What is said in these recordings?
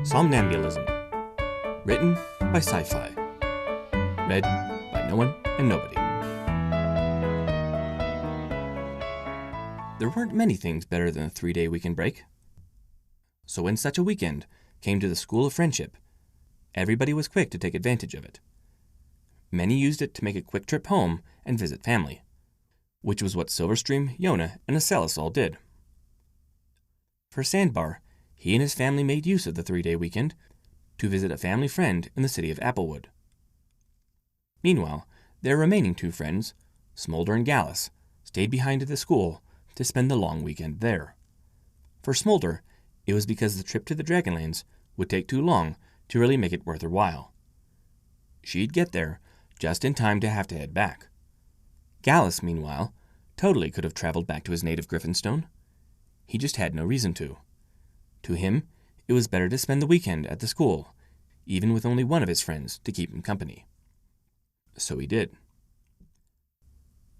Somnambulism. Written by Sci-Fi. Read by no one and nobody. There weren't many things better than a 3-day weekend break. So when such a weekend came to the School of Friendship, everybody was quick to take advantage of it. Many used it to make a quick trip home and visit family, which was what Silverstream, Yona, and Acellus all did. For Sandbar, he and his family made use of the 3-day weekend to visit a family friend in the city of Applewood. Meanwhile, their remaining two friends, Smolder and Gallus, stayed behind at the school to spend the long weekend there. For Smolder, it was because the trip to the Dragonlands would take too long to really make it worth her while. She'd get there just in time to have to head back. Gallus, meanwhile, totally could have traveled back to his native Griffinstone. He just had no reason to. To him, it was better to spend the weekend at the school, even with only one of his friends to keep him company. So he did.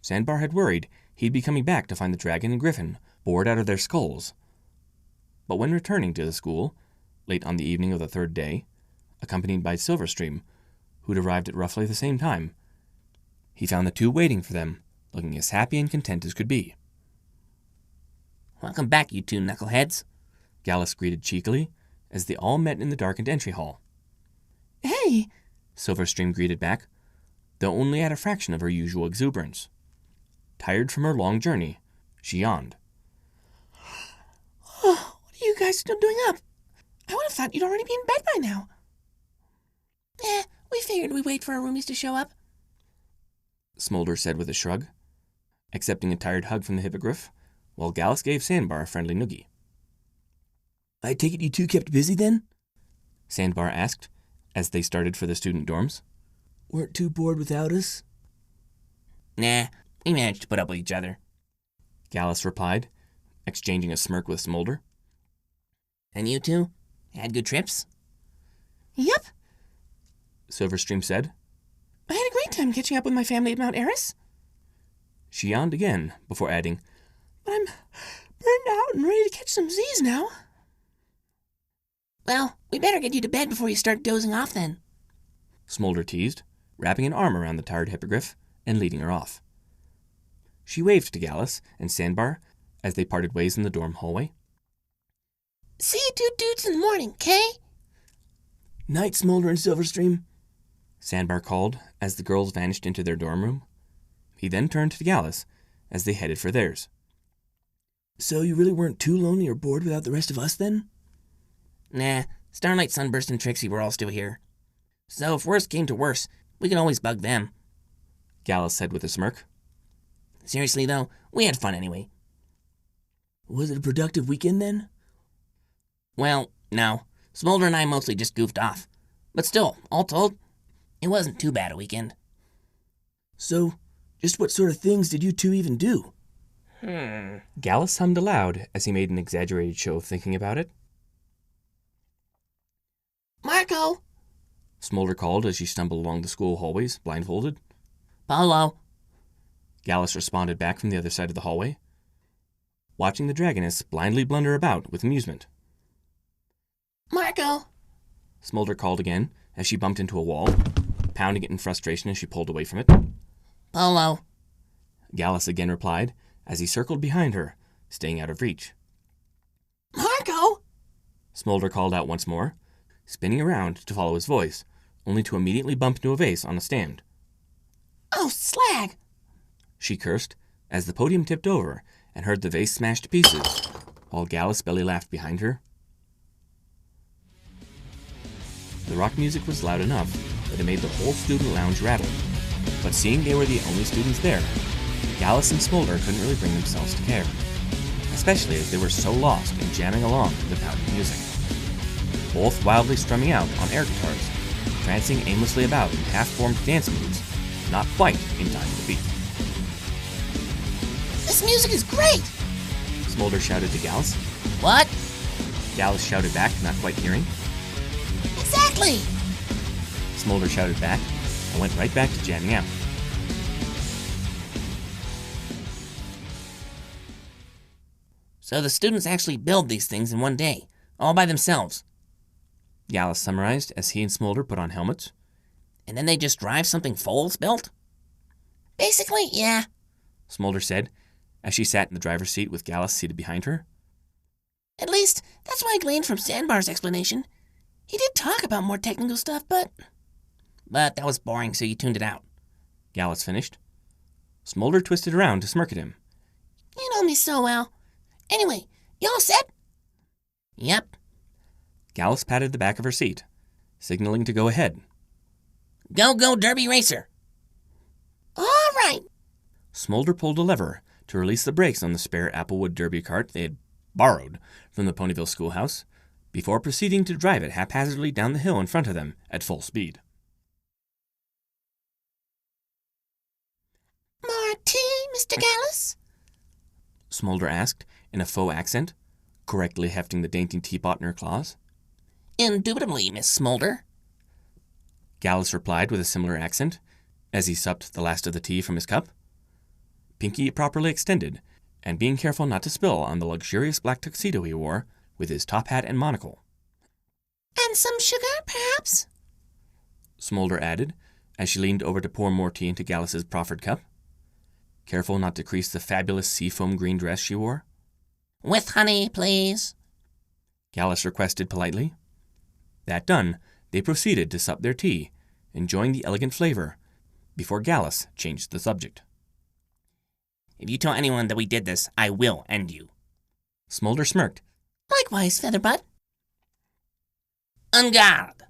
Sandbar had worried he'd be coming back to find the dragon and griffin bored out of their skulls. But when returning to the school, late on the evening of the 3rd day, accompanied by Silverstream, who'd arrived at roughly the same time, he found the two waiting for them, looking as happy and content as could be. "Welcome back, you two knuckleheads," Gallus greeted cheekily, as they all met in the darkened entry hall. "Hey," Silverstream greeted back, though only at a fraction of her usual exuberance. Tired from her long journey, she yawned. "Oh, what are you guys still doing up? I would have thought you'd already be in bed by now." We figured we'd wait for our roomies to show up," Smolder said with a shrug, accepting a tired hug from the hippogriff, while Gallus gave Sandbar a friendly noogie. "I take it you two kept busy then?" Sandbar asked, as they started for the student dorms. "Weren't too bored without us?" "Nah, we managed to put up with each other," Gallus replied, exchanging a smirk with Smolder. "And you two? Had good trips?" "Yep, Silverstream said. I had a great time catching up with my family at Mount Eris." She yawned again before adding, "But I'm burned out and ready to catch some Z's now." "Well, we better get you to bed before you start dozing off then," Smolder teased, wrapping an arm around the tired hippogriff and leading her off. She waved to Gallus and Sandbar as they parted ways in the dorm hallway. "See you two dudes in the morning, 'kay?" "Night, Smolder and Silverstream," Sandbar called as the girls vanished into their dorm room. He then turned to Gallus as they headed for theirs. "So you really weren't too lonely or bored without the rest of us then?" "Nah, Starlight, Sunburst, and Trixie were all still here. So if worse came to worse, we can always bug them," Gallus said with a smirk. "Seriously, though, we had fun anyway." "Was it a productive weekend then?" "Well, no. Smolder and I mostly just goofed off. But still, all told, it wasn't too bad a weekend." "So, just what sort of things did you two even do?" Gallus hummed aloud as he made an exaggerated show of thinking about it. "Marco!" Smolder called as she stumbled along the school hallways, blindfolded. "Polo!" Gallus responded back from the other side of the hallway, watching the dragoness blindly blunder about with amusement. "Marco!" Smolder called again as she bumped into a wall, pounding it in frustration as she pulled away from it. "Polo!" Gallus again replied as he circled behind her, staying out of reach. "Marco!" Smolder called out once more, spinning around to follow his voice, only to immediately bump into a vase on a stand. "Oh, slag!" She cursed as the podium tipped over and heard the vase smash to pieces, while Gallus belly laughed behind her. The rock music was loud enough that it made the whole student lounge rattle, but seeing they were the only students there, Gallus and Smolder couldn't really bring themselves to care, especially as they were so lost in jamming along to the pounding music. Both wildly strumming out on air guitars, prancing aimlessly about in half-formed dance moves, not quite in time with the beat. "This music is great!" Smolder shouted to Gallus. "What?" Gallus shouted back, not quite hearing. "Exactly!" Smolder shouted back and went right back to jamming out. So the students actually build these things in one day, all by themselves. Gallus summarized as he and Smolder put on helmets. And then they just drive something Foles built? Basically, yeah. Smolder said as she sat in the driver's seat with Gallus seated behind her. At least, that's what I gleaned from Sandbar's explanation. He did talk about more technical stuff, but that was boring, so you tuned it out. Gallus finished. Smolder twisted around to smirk at him. You know me so well. Anyway, you all set? Yep. Gallus patted the back of her seat, signaling to go ahead. Go, Derby Racer! All right. Smolder pulled a lever to release the brakes on the spare Applewood Derby cart they had borrowed from the Ponyville schoolhouse, before proceeding to drive it haphazardly down the hill in front of them at full speed. More tea, Mr. Gallus? Smolder asked in a faux accent, correctly hefting the dainty teapot in her claws. Indubitably, Miss Smolder. Gallus replied with a similar accent, as he supped the last of the tea from his cup. Pinky properly extended, and being careful not to spill on the luxurious black tuxedo he wore, with his top hat and monocle. And some sugar, perhaps? Smolder added, as she leaned over to pour more tea into Gallus's proffered cup, careful not to crease the fabulous seafoam green dress she wore. With honey, please. Gallus requested politely. That done, they proceeded to sup their tea, enjoying the elegant flavor, before Gallus changed the subject. If you tell anyone that we did this, I will end you. Smolder smirked. Likewise, Featherbud. En garde!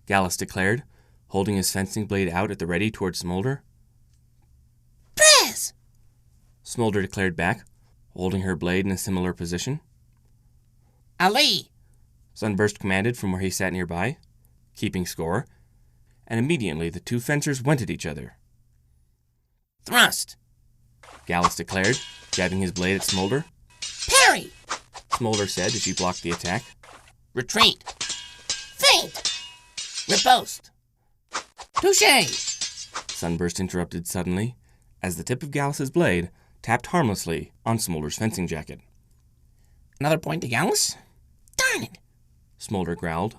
Gallus declared, holding his fencing blade out at the ready toward Smolder. Press! Smolder declared back, holding her blade in a similar position. Ali! Sunburst commanded from where he sat nearby, keeping score, and immediately the two fencers went at each other. Thrust! Gallus declared, jabbing his blade at Smolder. Parry! Smolder said as she blocked the attack. Retreat! Feint! Riposte! Touché! Sunburst interrupted suddenly, as the tip of Gallus's blade tapped harmlessly on Smolder's fencing jacket. Another point to Gallus? Darn it! Smolder growled.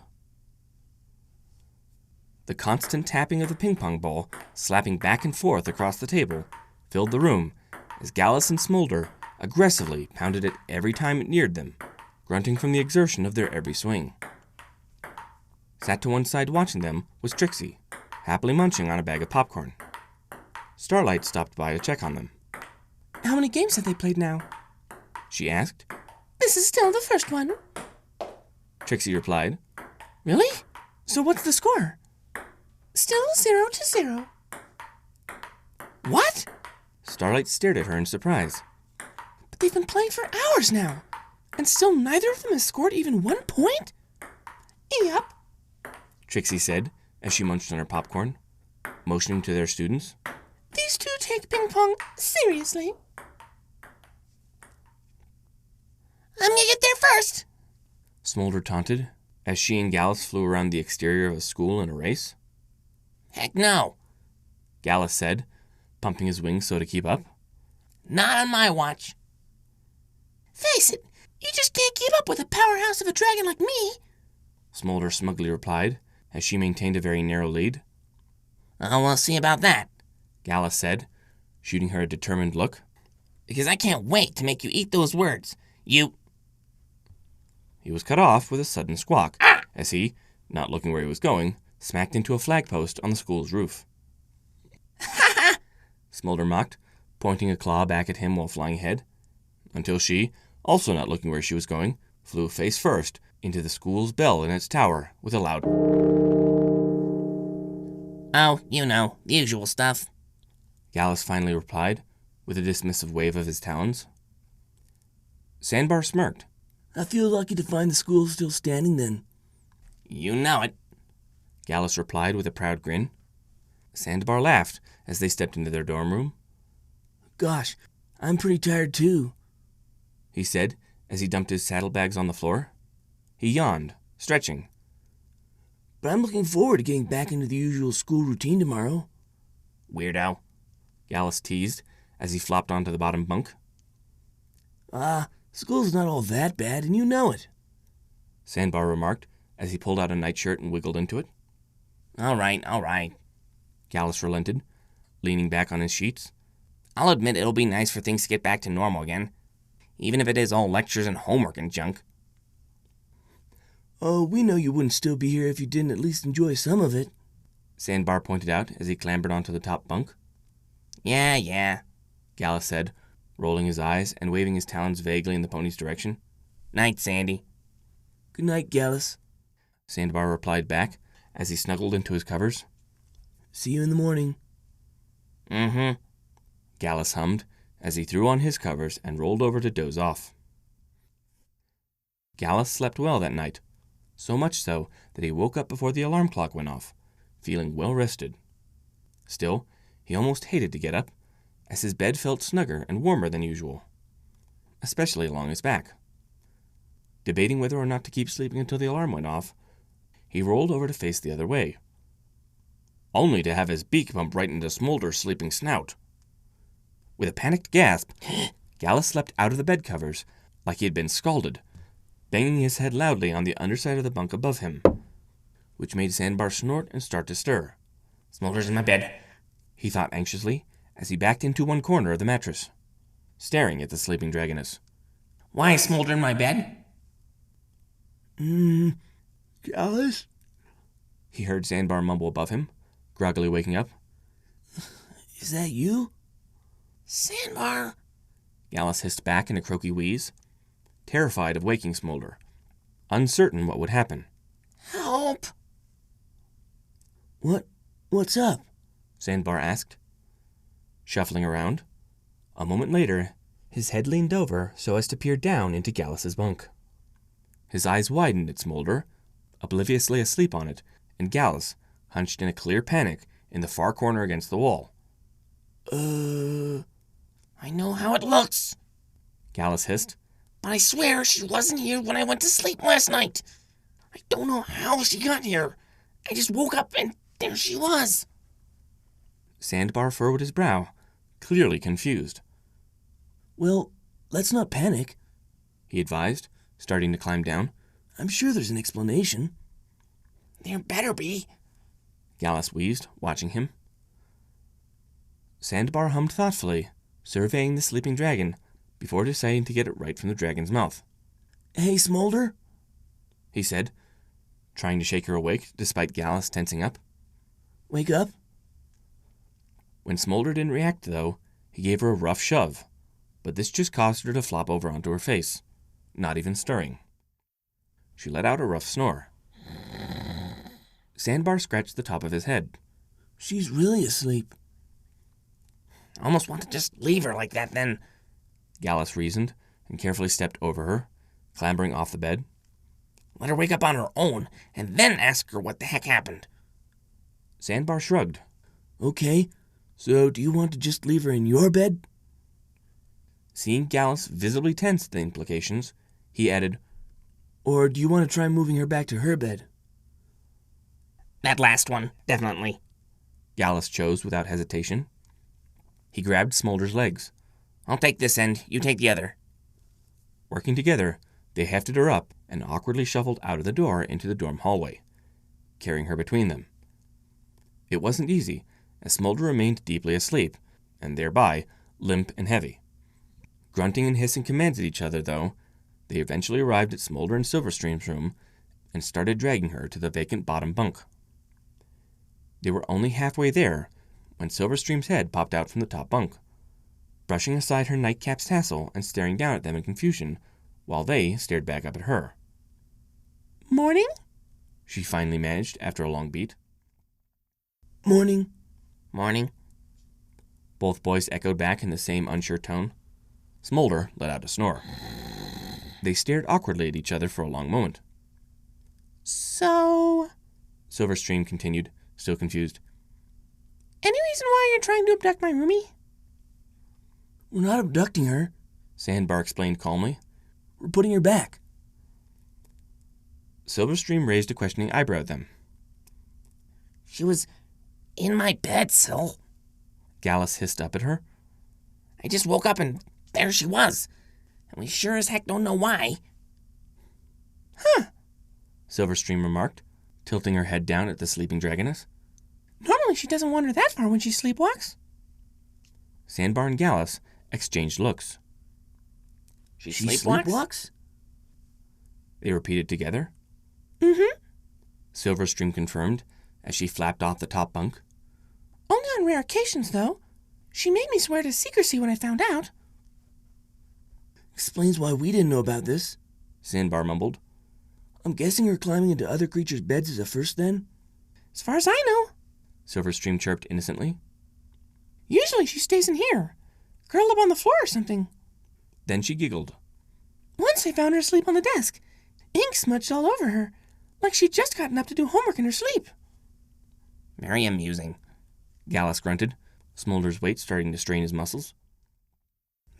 The constant tapping of the ping-pong ball, slapping back and forth across the table, filled the room, as Gallus and Smolder aggressively pounded it every time it neared them, grunting from the exertion of their every swing. Sat to one side watching them was Trixie, happily munching on a bag of popcorn. Starlight stopped by to check on them. How many games have they played now? She asked. This is still the first one. Trixie replied. Really? So what's the score? Still 0-0. What? Starlight stared at her in surprise. But they've been playing for hours now, and still neither of them has scored even 1 point? Yep, Trixie said as she munched on her popcorn, motioning to their students. These two take ping pong seriously. I'm gonna get there first, Smolder taunted as she and Gallus flew around the exterior of a school in a race. Heck no. Gallus said, pumping his wings so to keep up. Not on my watch. Face it, you just can't keep up with a powerhouse of a dragon like me, Smolder smugly replied as she maintained a very narrow lead. Oh, we'll see about that, Gallus said, shooting her a determined look. Because I can't wait to make you eat those words. You... He was cut off with a sudden squawk, as he, not looking where he was going, smacked into a flagpost on the school's roof. Ha ha! Smolder mocked, pointing a claw back at him while flying ahead, until she, also not looking where she was going, flew face first into the school's bell in its tower with a loud... Oh, you know, the usual stuff, Gallus finally replied, with a dismissive wave of his talons. Sandbar smirked. I feel lucky to find the school still standing then. You know it, Gallus replied with a proud grin. Sandbar laughed as they stepped into their dorm room. Gosh, I'm pretty tired too, he said as he dumped his saddlebags on the floor. He yawned, stretching. But I'm looking forward to getting back into the usual school routine tomorrow. Weirdo, Gallus teased as he flopped onto the bottom bunk. School's not all that bad, and you know it, Sandbar remarked as he pulled out a nightshirt and wiggled into it. All right. Gallus relented, leaning back on his sheets. I'll admit it'll be nice for things to get back to normal again, even if it is all lectures and homework and junk. Oh, we know you wouldn't still be here if you didn't at least enjoy some of it, Sandbar pointed out as he clambered onto the top bunk. Yeah, Gallus said, rolling his eyes and waving his talons vaguely in the pony's direction. Night, Sandy. Good night, Gallus, Sandbar replied back as he snuggled into his covers. See you in the morning. Mm-hmm. Gallus hummed as he threw on his covers and rolled over to doze off. Gallus slept well that night, so much so that he woke up before the alarm clock went off, feeling well rested. Still, he almost hated to get up, as his bed felt snugger and warmer than usual, especially along his back. Debating whether or not to keep sleeping until the alarm went off, he rolled over to face the other way, only to have his beak bump right into Smolder's sleeping snout. With a panicked gasp, Gallus slept out of the bed covers like he had been scalded, banging his head loudly on the underside of the bunk above him, which made Sandbar snort and start to stir. Smolder's in my bed, he thought anxiously as he backed into one corner of the mattress, staring at the sleeping dragoness. Why is Smolder in my bed? Gallus? He heard Sandbar mumble above him, groggily waking up. Is that you? Sandbar! Gallus hissed back in a croaky wheeze, terrified of waking Smolder, uncertain what would happen. Help! What's up? Sandbar asked, shuffling around. A moment later, his head leaned over so as to peer down into Gallus's bunk. His eyes widened at Smolder, obliviously asleep on it, and Gallus, hunched in a clear panic, in the far corner against the wall. I know how it looks, Gallus hissed. but I swear she wasn't here when I went to sleep last night. I don't know how she got here. I just woke up and there she was. Sandbar furrowed his brow, clearly confused. Well, let's not panic, He advised, starting to climb down. I'm sure there's an explanation. There better be. Gallus wheezed, watching him. Sandbar hummed thoughtfully, surveying the sleeping dragon, before deciding to get it right from the dragon's mouth. Hey, Smolder, He said, trying to shake her awake despite Gallus tensing up. wake up. When Smolder didn't react, though, he gave her a rough shove, but this just caused her to flop over onto her face, not even stirring. She let out a rough snore. Sandbar scratched the top of his head. She's really asleep. I almost want to just leave her like that then. Gallus reasoned, and carefully stepped over her, clambering off the bed. Let her wake up on her own, and then ask her what the heck happened. Sandbar shrugged. Okay, so do you want to just leave her in your bed? Seeing Gallus visibly tense at the implications, he added, Or do you want to try moving her back to her bed? That last one, definitely. Gallus chose without hesitation. He grabbed Smolder's legs. I'll take this end, you take the other. Working together, they hefted her up and awkwardly shuffled out of the door into the dorm hallway, carrying her between them. It wasn't easy, as Smolder remained deeply asleep, and thereby limp and heavy. Grunting and hissing commands at each other, though, they eventually arrived at Smolder and Silverstream's room and started dragging her to the vacant bottom bunk. They were only halfway there when Silverstream's head popped out from the top bunk, brushing aside her nightcap's tassel and staring down at them in confusion, while they stared back up at her. Morning? She finally managed after a long beat. Morning. Morning. Both boys echoed back in the same unsure tone. Smolder let out a snore. They stared awkwardly at each other for a long moment. So, Silverstream continued, still confused. any reason why you're trying to abduct my roomie? We're not abducting her. Sandbar explained calmly. We're putting her back. Silverstream raised a questioning eyebrow at them. She was in my bed, Sil. Gallus hissed up at her. I just woke up and there she was. And we sure as heck don't know why. Huh. Silverstream remarked, tilting her head down at the sleeping dragoness. Normally she doesn't wander that far when she sleepwalks. Sandbar and Gallus exchanged looks. She sleepwalks? They repeated together. Mm-hmm. Silverstream confirmed as she flapped off the top bunk. Only on rare occasions, though. She made me swear to secrecy when I found out. Explains why we didn't know about this, Sandbar mumbled. I'm guessing her climbing into other creatures' beds is a first then? As far as I know. Silverstream chirped innocently. Usually she stays in here, curled up on the floor or something. Then she giggled. Once I found her asleep on the desk, ink smudged all over her, like she'd just gotten up to do homework in her sleep. Very amusing. Gallus grunted, Smolder's weight starting to strain his muscles.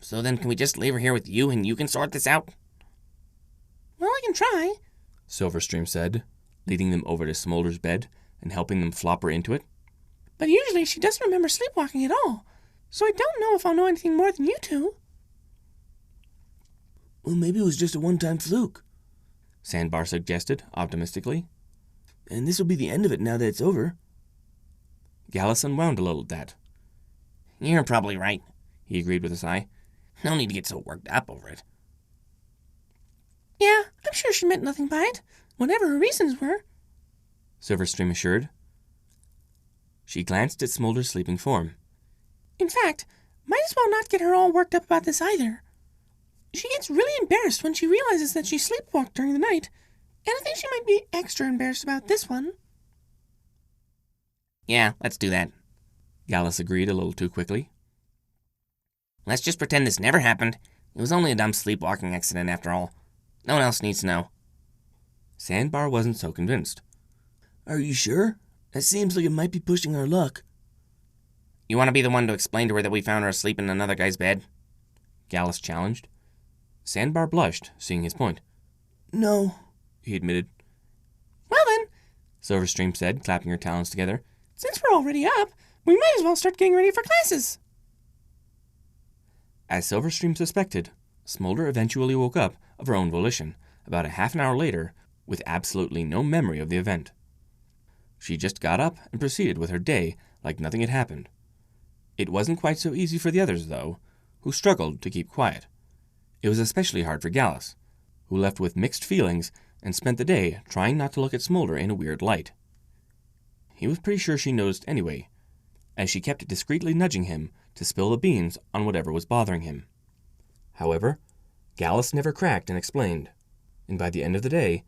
So then can we just leave her here with you and you can sort this out? Well, I can try, Silverstream said, leading them over to Smolder's bed and helping them flop her into it. But usually she doesn't remember sleepwalking at all, so I don't know if I'll know anything more than you two. Well, maybe it was just a one-time fluke. Sandbar suggested, optimistically. And this'll be the end of it now that it's over. Gallus unwound a little at that. You're probably right. He agreed with a sigh. No need to get so worked up over it. Yeah, I'm sure she meant nothing by it, whatever her reasons were. Silverstream assured. She glanced at Smolder's sleeping form. In fact, might as well not get her all worked up about this either. She gets really embarrassed when she realizes that she sleepwalked during the night, and I think she might be extra embarrassed about this one. Yeah, let's do that. Gallus agreed a little too quickly. Let's just pretend this never happened. It was only a dumb sleepwalking accident after all. No one else needs to know. Sandbar wasn't so convinced. Are you sure? That seems like it might be pushing our luck. You want to be the one to explain to her that we found her asleep in another guy's bed? Gallus challenged. Sandbar blushed, seeing his point. No, He admitted. Well then, Silverstream said, clapping her talons together. since we're already up, we might as well start getting ready for classes. As Silverstream suspected, Smolder eventually woke up of her own volition, about a half an hour later, with absolutely no memory of the event. She just got up and proceeded with her day like nothing had happened. It wasn't quite so easy for the others, though, who struggled to keep quiet. It was especially hard for Gallus, who left with mixed feelings and spent the day trying not to look at Smolder in a weird light. He was pretty sure she noticed anyway, as she kept discreetly nudging him to spill the beans on whatever was bothering him. However, Gallus never cracked and explained, and by the end of the day,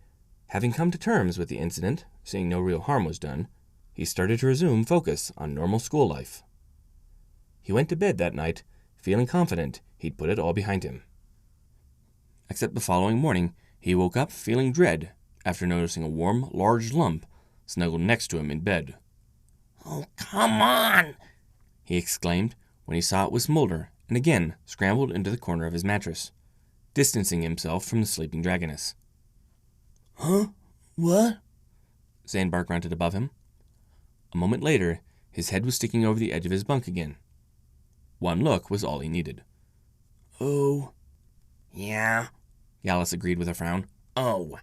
having come to terms with the incident, seeing no real harm was done, he started to resume focus on normal school life. He went to bed that night, feeling confident he'd put it all behind him. Except the following morning, he woke up feeling dread after noticing a warm, large lump snuggled next to him in bed. Oh, come on! He exclaimed when he saw it was Smolder, and again scrambled into the corner of his mattress, distancing himself from the sleeping dragoness. Huh? What? Sandbar grunted above him. A moment later, his head was sticking over the edge of his bunk again. One look was all he needed. Oh. Yeah? Gallus agreed with a frown. Oh.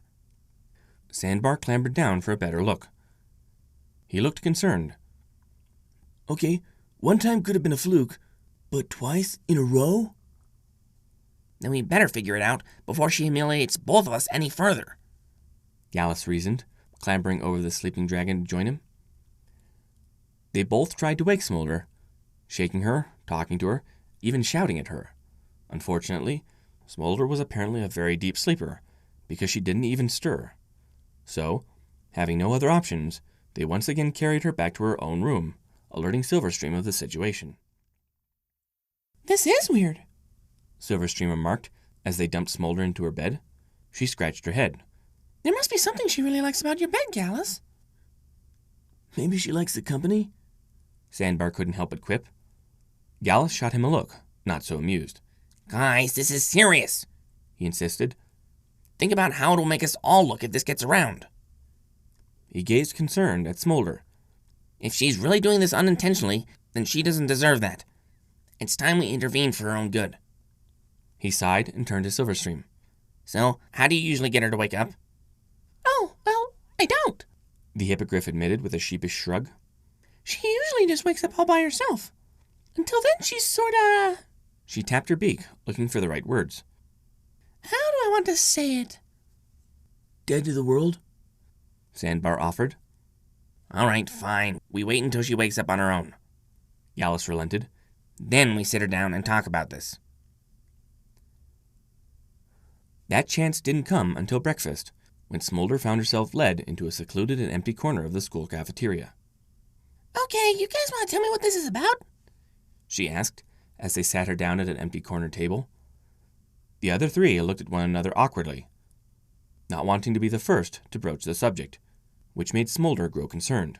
Sandbar clambered down for a better look. He looked concerned. Okay, one time could have been a fluke, but twice in a row? Then we better figure it out before she humiliates both of us any further. Gallus reasoned, clambering over the sleeping dragon to join him. They both tried to wake Smolder, shaking her, talking to her, even shouting at her. Unfortunately, Smolder was apparently a very deep sleeper, because she didn't even stir. So, having no other options, they once again carried her back to her own room, alerting Silverstream of the situation. This is weird, Silverstream remarked as they dumped Smolder into her bed. She scratched her head. There must be something she really likes about your bed, Gallus. Maybe she likes the company? Sandbar couldn't help but quip. Gallus shot him a look, not so amused. Guys, this is serious, He insisted. Think about how it'll make us all look if this gets around. He gazed concerned at Smolder. If she's really doing this unintentionally, then she doesn't deserve that. It's time we intervene for her own good. He sighed and turned to Silverstream. So, how do you usually get her to wake up? Oh, well, I don't. the hippogriff admitted with a sheepish shrug. She usually just wakes up all by herself. Until then, she's sorta... She tapped her beak, looking for the right words. How do I want to say it? Dead to the world? Sandbar offered. All right, fine. We wait until she wakes up on her own. Gallus relented. Then we sit her down and talk about this. That chance didn't come until breakfast, when Smolder found herself led into a secluded and empty corner of the school cafeteria. Okay, you guys want to tell me what this is about? She asked, as they sat her down at an empty corner table. The other three looked at one another awkwardly, not wanting to be the first to broach the subject, which made Smolder grow concerned.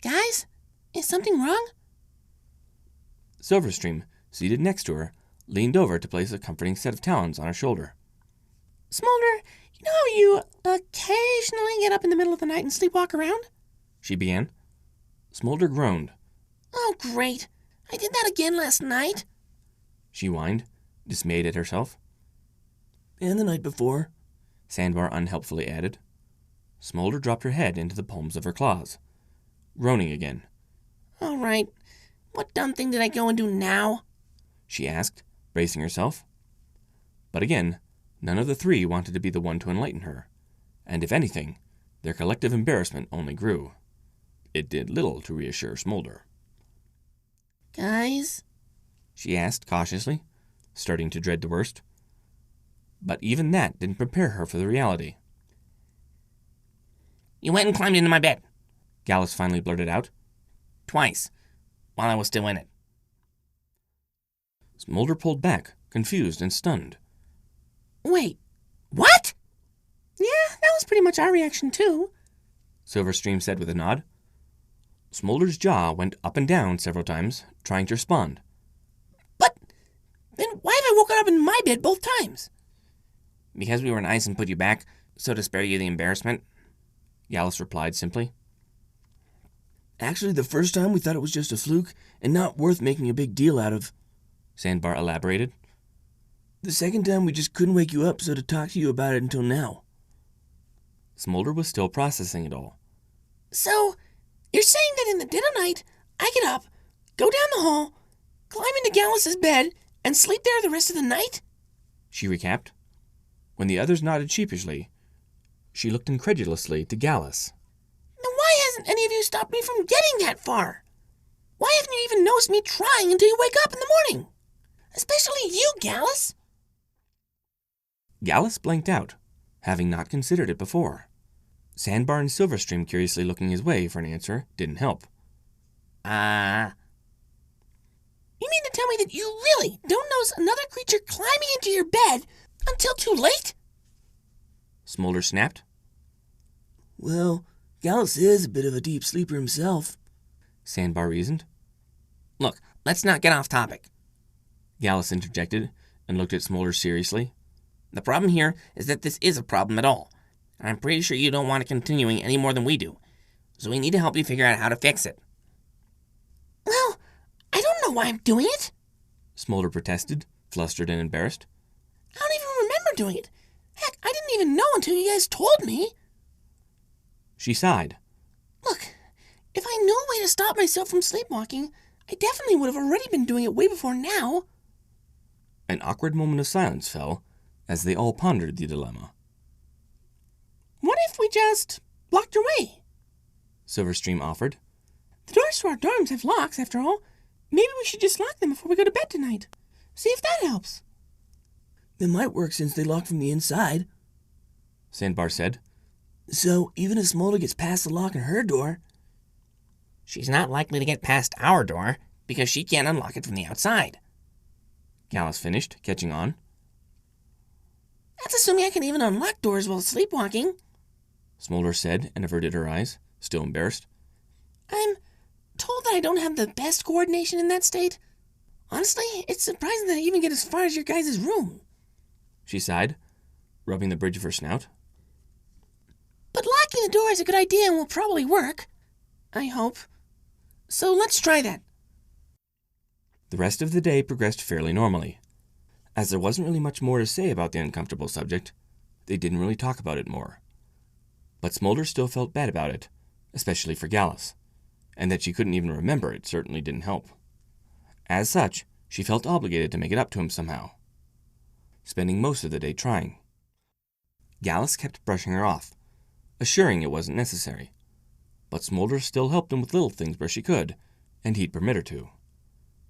Guys, is something wrong? Silverstream, seated next to her, leaned over to place a comforting set of talons on her shoulder. Smolder, you know how you occasionally get up in the middle of the night and sleepwalk around? She began. Smolder groaned. Oh, great. I did that again last night. She whined, dismayed at herself. And the night before. Sandbar unhelpfully added. Smolder dropped her head into the palms of her claws, groaning again. All right. What dumb thing did I go and do now? She asked, bracing herself. But again, none of the three wanted to be the one to enlighten her, and if anything, their collective embarrassment only grew. It did little to reassure Smolder. Guys? She asked cautiously, starting to dread the worst. But even that didn't prepare her for the reality. You went and climbed into my bed. Gallus finally blurted out. Twice, while I was still in it. Smolder pulled back, confused and stunned. Wait, what? Yeah, that was pretty much our reaction too, Silverstream said with a nod. Smolder's jaw went up and down several times, trying to respond. But then why have I woken up in my bed both times? Because we were nice and put you back, so to spare you the embarrassment. Gallus replied simply. Actually, the first time we thought it was just a fluke and not worth making a big deal out of. Sandbar elaborated. The second time we just couldn't wake you up, so to talk to you about it until now. Smolder was still processing it all. So, you're saying that in the dead of night, I get up, go down the hall, climb into Gallus's bed, and sleep there the rest of the night? She recapped. When the others nodded sheepishly, she looked incredulously to Gallus. Then why hasn't any of you stopped me from getting that far? Why haven't you even noticed me trying until you wake up in the morning? Especially you, Gallus. Gallus blanked out, having not considered it before. Sandbar and Silverstream curiously looking his way for an answer didn't help. You mean to tell me that you really don't notice another creature climbing into your bed until too late? Smolder snapped. Well, Gallus is a bit of a deep sleeper himself, Sandbar reasoned. Look, let's not get off topic. Gallus interjected and looked at Smolder seriously. The problem here is that this is a problem at all. And I'm pretty sure you don't want it continuing any more than we do. So we need to help you figure out how to fix it. Well, I don't know why I'm doing it. Smolder protested, flustered and embarrassed. I don't even remember doing it. Heck, I didn't even know until you guys told me. She sighed. Look, if I knew a way to stop myself from sleepwalking, I definitely would have already been doing it way before now. An awkward moment of silence fell as they all pondered the dilemma. What if we just blocked your way? Silverstream offered. The doors to our dorms have locks, after all. Maybe we should just lock them before we go to bed tonight. See if that helps. It might work since they lock from the inside. Sandbar said. So, even if Smolder gets past the lock on her door... She's not likely to get past our door because she can't unlock it from the outside. Gallus finished, catching on. That's assuming I can even unlock doors while sleepwalking. Smolder said and averted her eyes, still embarrassed. I'm told that I don't have the best coordination in that state. Honestly, it's surprising that I even get as far as your guys' room. She sighed, rubbing the bridge of her snout. But locking the door is a good idea and will probably work. I hope. So let's try that. The rest of the day progressed fairly normally. As there wasn't really much more to say about the uncomfortable subject, they didn't really talk about it more. But Smolder still felt bad about it, especially for Gallus, and that she couldn't even remember it certainly didn't help. As such, she felt obligated to make it up to him somehow, spending most of the day trying. Gallus kept brushing her off, assuring it wasn't necessary, but Smolder still helped him with little things where she could, and he'd permit her to.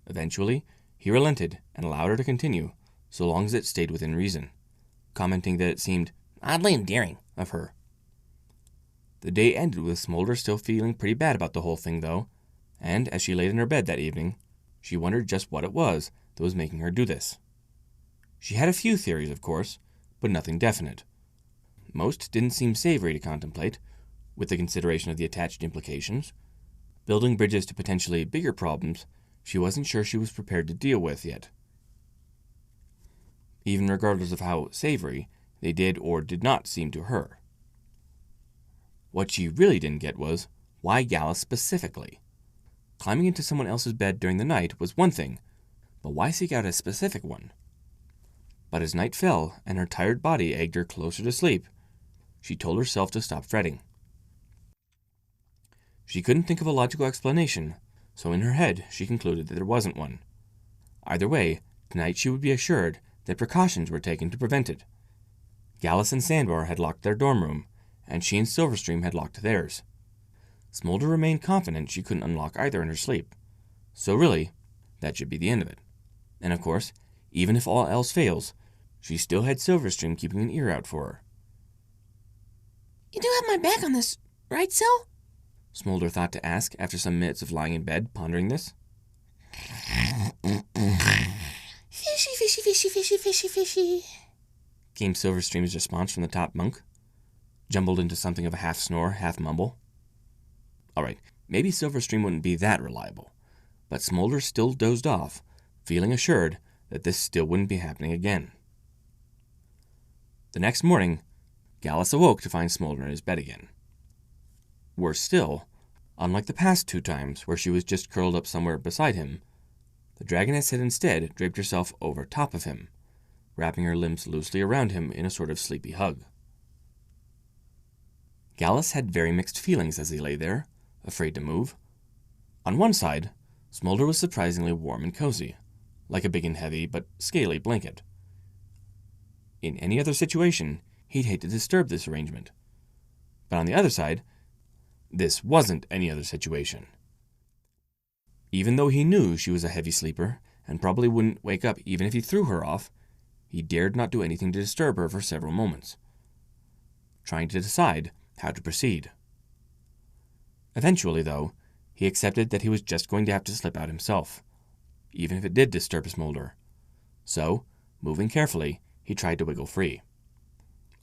Eventually, he relented and allowed her to continue, so long as it stayed within reason, commenting that it seemed Oddly endearing. of her. The day ended with Smolder still feeling pretty bad about the whole thing, though, and as she laid in her bed that evening, she wondered just what it was that was making her do this. She had a few theories, of course, but nothing definite. Most didn't seem savory to contemplate, with the consideration of the attached implications. Building bridges to potentially bigger problems she wasn't sure she was prepared to deal with yet. Even regardless of how savory they did or did not seem to her. What she really didn't get was, why Gallus specifically? Climbing into someone else's bed during the night was one thing, but why seek out a specific one? But as night fell and her tired body egged her closer to sleep, she told herself to stop fretting. She couldn't think of a logical explanation, so in her head she concluded that there wasn't one. Either way, tonight she would be assured that precautions were taken to prevent it. Gallus and Sandbar had locked their dorm room, and she and Silverstream had locked theirs. Smolder remained confident she couldn't unlock either in her sleep. So really, that should be the end of it. And of course, even if all else fails, she still had Silverstream keeping an ear out for her. You do have my back on this, right, Sil? Smolder thought to ask after some minutes of lying in bed pondering this. Fishy, fishy, fishy, fishy, fishy, fishy, Came Silverstream's response from the top bunk, jumbled into something of a half snore, half mumble. All right, maybe Silverstream wouldn't be that reliable, but Smolder still dozed off, feeling assured that this still wouldn't be happening again. The next morning, Gallus awoke to find Smolder in his bed again. Worse still, unlike the past 2 times where she was just curled up somewhere beside him, the dragoness had instead draped herself over top of him, wrapping her limbs loosely around him in a sort of sleepy hug. Gallus had very mixed feelings as he lay there, afraid to move. On one side, Smolder was surprisingly warm and cozy, like a big and heavy but scaly blanket. In any other situation, he'd hate to disturb this arrangement. But on the other side, this wasn't any other situation. Even though he knew she was a heavy sleeper and probably wouldn't wake up even if he threw her off, he dared not do anything to disturb her for several moments, trying to decide how to proceed. Eventually, though, he accepted that he was just going to have to slip out himself, even if it did disturb Smolder. So, moving carefully, he tried to wiggle free,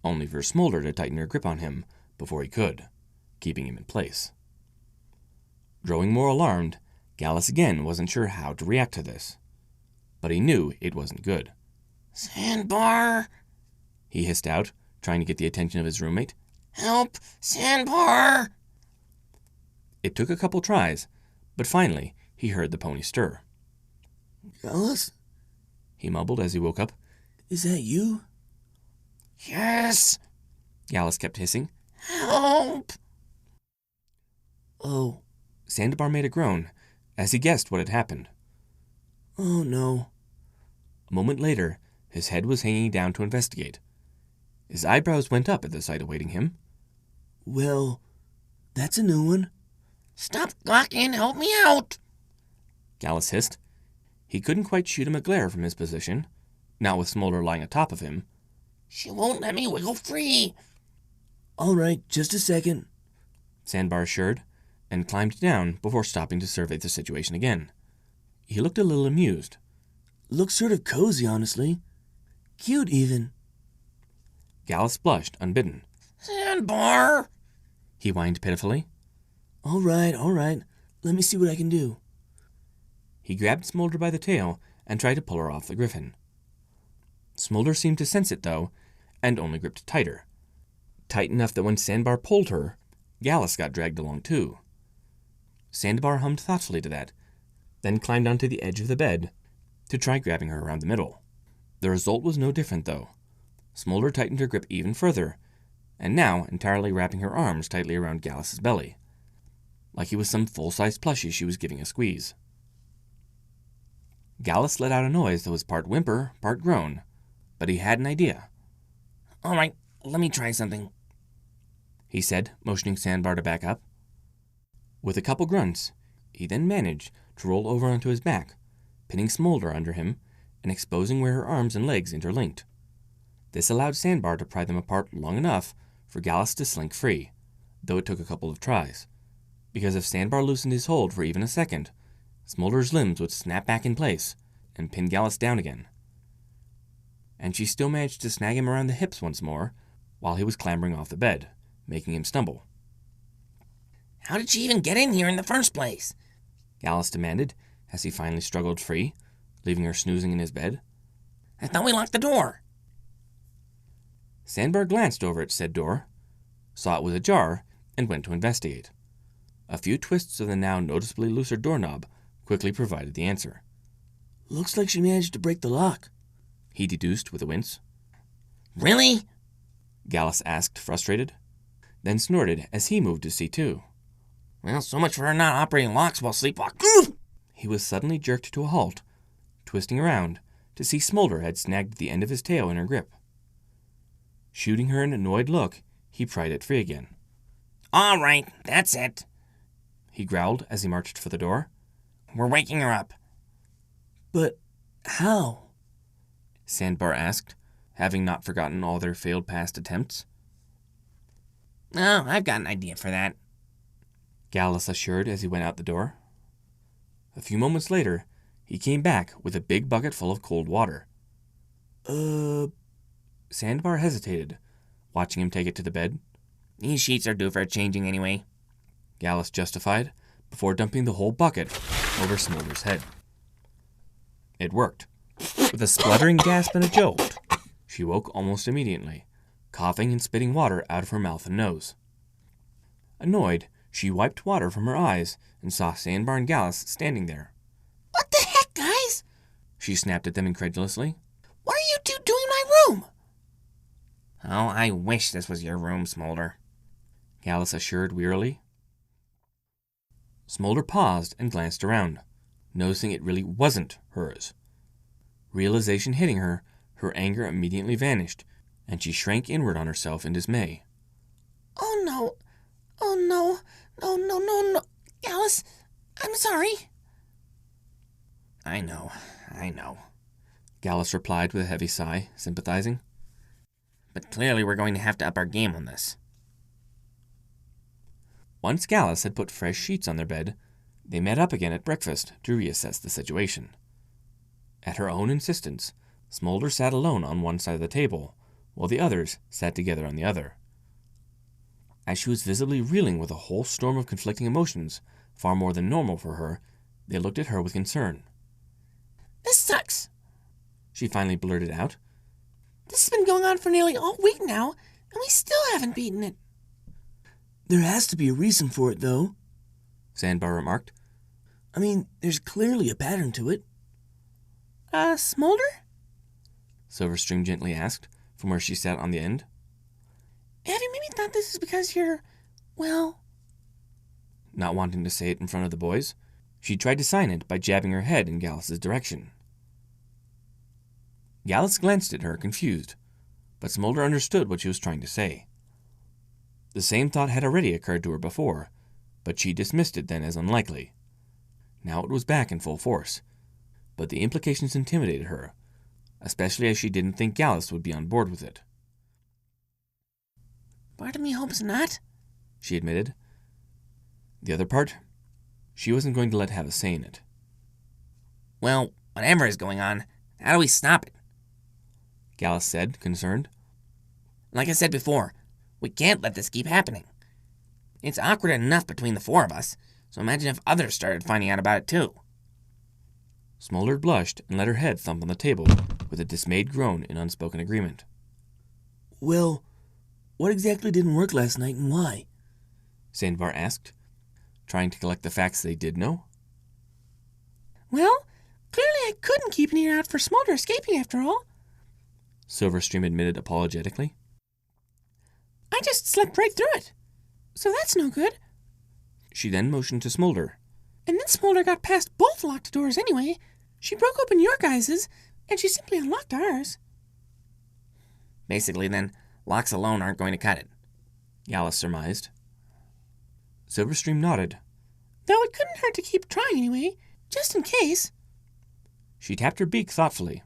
only for Smolder to tighten her grip on him before he could, keeping him in place. Growing more alarmed, Gallus again wasn't sure how to react to this, but he knew it wasn't good. Sandbar! He hissed out, trying to get the attention of his roommate. Help! Sandbar! It took a couple tries, but finally he heard the pony stir. Gallus? He mumbled as he woke up. Is that you? Yes! Gallus kept hissing. Help! Oh. Sandbar made a groan as he guessed what had happened. Oh no. A moment later, his head was hanging down to investigate. His eyebrows went up at the sight awaiting him. Well, that's a new one. Stop gawking! Help me out! Gallus hissed. He couldn't quite shoot him a glare from his position, not with Smolder lying atop of him. She won't let me wiggle free. All right, just a second. Sandbar assured, and climbed down before stopping to survey the situation again. He looked a little amused. Looks sort of cozy, honestly. Cute, even. Gallus blushed, unbidden. Sandbar! He whined pitifully. All right. Let me see what I can do. He grabbed Smolder by the tail and tried to pull her off the griffin. Smolder seemed to sense it, though, and only gripped tighter. Tight enough that when Sandbar pulled her, Gallus got dragged along too. Sandbar hummed thoughtfully to that, then climbed onto the edge of the bed to try grabbing her around the middle. The result was no different, though. Smolder tightened her grip even further, and now entirely wrapping her arms tightly around Gallus's belly, like he was some full-sized plushie she was giving a squeeze. Gallus let out a noise that was part whimper, part groan, but he had an idea. All right, let me try something, he said, motioning Sandbar to back up. With a couple grunts, he then managed to roll over onto his back, pinning Smolder under him and exposing where her arms and legs interlinked. This allowed Sandbar to pry them apart long enough for Gallus to slink free, though it took a couple of tries, because if Sandbar loosened his hold for even a second, Smolder's limbs would snap back in place and pin Gallus down again. And she still managed to snag him around the hips once more while he was clambering off the bed, making him stumble. How did she even get in here in the first place? Gallus demanded as he finally struggled free, leaving her snoozing in his bed. I thought we locked the door. Sandbar glanced over at said door, saw it was ajar, and went to investigate. A few twists of the now noticeably looser doorknob quickly provided the answer. Looks like she managed to break the lock, he deduced with a wince. Really? Gallus asked, frustrated, then snorted as he moved to see too. Well, so much for her not operating locks while sleepwalking. He was suddenly jerked to a halt, twisting around to see Smolder had snagged the end of his tail in her grip. Shooting her an annoyed look, he pried it free again. All right, that's it, he growled as he marched for the door. We're waking her up. But how? Sandbar asked, having not forgotten all their failed past attempts. Oh, I've got an idea for that, Gallus assured as he went out the door. A few moments later, he came back with a big bucket full of cold water. Sandbar hesitated, watching him take it to the bed. These sheets are due for a changing anyway, Gallus justified, before dumping the whole bucket over Smolder's head. It worked. With a spluttering gasp and a jolt, she woke almost immediately, coughing and spitting water out of her mouth and nose. Annoyed, she wiped water from her eyes and saw Sandbar and Gallus standing there. What the heck, guys? She snapped at them incredulously. What are you two doing in my room? Oh, I wish this was your room, Smolder, Gallus assured wearily. Smolder paused and glanced around, noticing it really wasn't hers. Realization hitting her, her anger immediately vanished, and she shrank inward on herself in dismay. Oh no. Oh no. No. Gallus, I'm sorry. I know. Gallus replied with a heavy sigh, sympathizing. But clearly we're going to have to up our game on this. Once Gallus had put fresh sheets on their bed, they met up again at breakfast to reassess the situation. At her own insistence, Smolder sat alone on one side of the table, while the others sat together on the other. As she was visibly reeling with a whole storm of conflicting emotions, far more than normal for her, they looked at her with concern. This sucks, she finally blurted out. This has been going on for nearly all week now, and we still haven't beaten it. There has to be a reason for it, though, Sandbar remarked. I mean, there's clearly a pattern to it. Smolder? Silverstream gently asked, from where she sat on the end. Have you maybe thought this is because you're, well... Not wanting to say it in front of the boys, she tried to sign it by jabbing her head in Gallus's direction. Gallus glanced at her, confused, but Smolder understood what she was trying to say. The same thought had already occurred to her before, but she dismissed it then as unlikely. Now it was back in full force, but the implications intimidated her, especially as she didn't think Gallus would be on board with it. Part of me hopes not, she admitted. The other part, she wasn't going to let have a say in it. Well, whatever is going on, how do we stop it? Gallus said, concerned. Like I said before, we can't let this keep happening. It's awkward enough between the four of us, so imagine if others started finding out about it too. Smolder blushed and let her head thump on the table with a dismayed groan in unspoken agreement. Well, what exactly didn't work last night and why? Sandbar asked, trying to collect the facts they did know. Well, clearly I couldn't keep an ear out for Smolder escaping after all. Silverstream admitted apologetically. I just slept right through it. So that's no good. She then motioned to Smolder. And then Smolder got past both locked doors anyway. She broke open your guys's, and she simply unlocked ours. Basically, then, locks alone aren't going to cut it. Gallus surmised. Silverstream nodded. Though it couldn't hurt to keep trying anyway, just in case. She tapped her beak thoughtfully.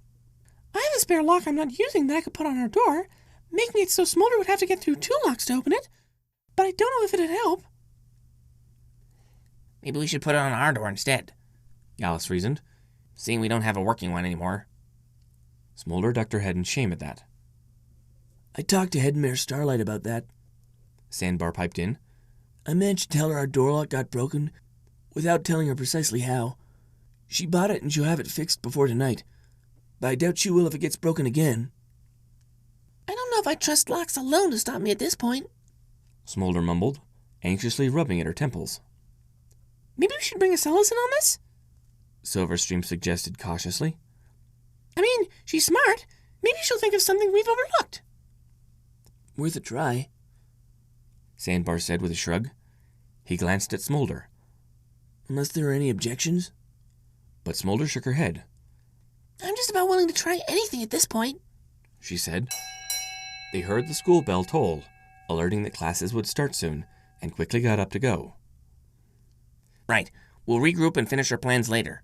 I have a spare lock I'm not using that I could put on our door, making it so Smolder would have to get through 2 locks to open it. But I don't know if it'd help. Maybe we should put it on our door instead, Gallus reasoned. seeing we don't have a working one anymore. Smolder ducked her head in shame at that. I talked to Headmare Starlight about that. Sandbar piped in. I managed to tell her our door lock got broken without telling her precisely how. She bought it and she'll have it fixed before tonight. But I doubt she will if it gets broken again. I don't know if I trust locks alone to stop me at this point. Smolder mumbled, anxiously rubbing at her temples. Maybe we should bring Acellus in on this? Silverstream suggested cautiously. I mean, she's smart. Maybe she'll think of something we've overlooked. Worth a try, Sandbar said with a shrug. He glanced at Smolder. unless there are any objections. But Smolder shook her head. I'm just about willing to try anything at this point, She said. They heard the school bell toll, alerting that classes would start soon, and quickly got up to go. Right, we'll regroup and finish our plans later,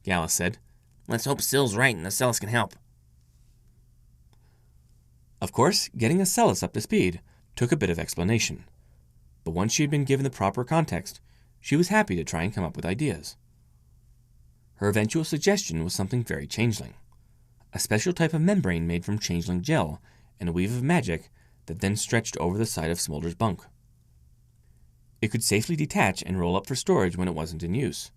Gallus said. Let's hope Syl's right and Acellus can help. Of course, getting Acellus up to speed took a bit of explanation. But once she had been given the proper context, she was happy to try and come up with ideas. Her eventual suggestion was something very changeling. A special type of membrane made from changeling gel and a weave of magic that then stretched over the side of Smolder's bunk. It could safely detach and roll up for storage when it wasn't in use.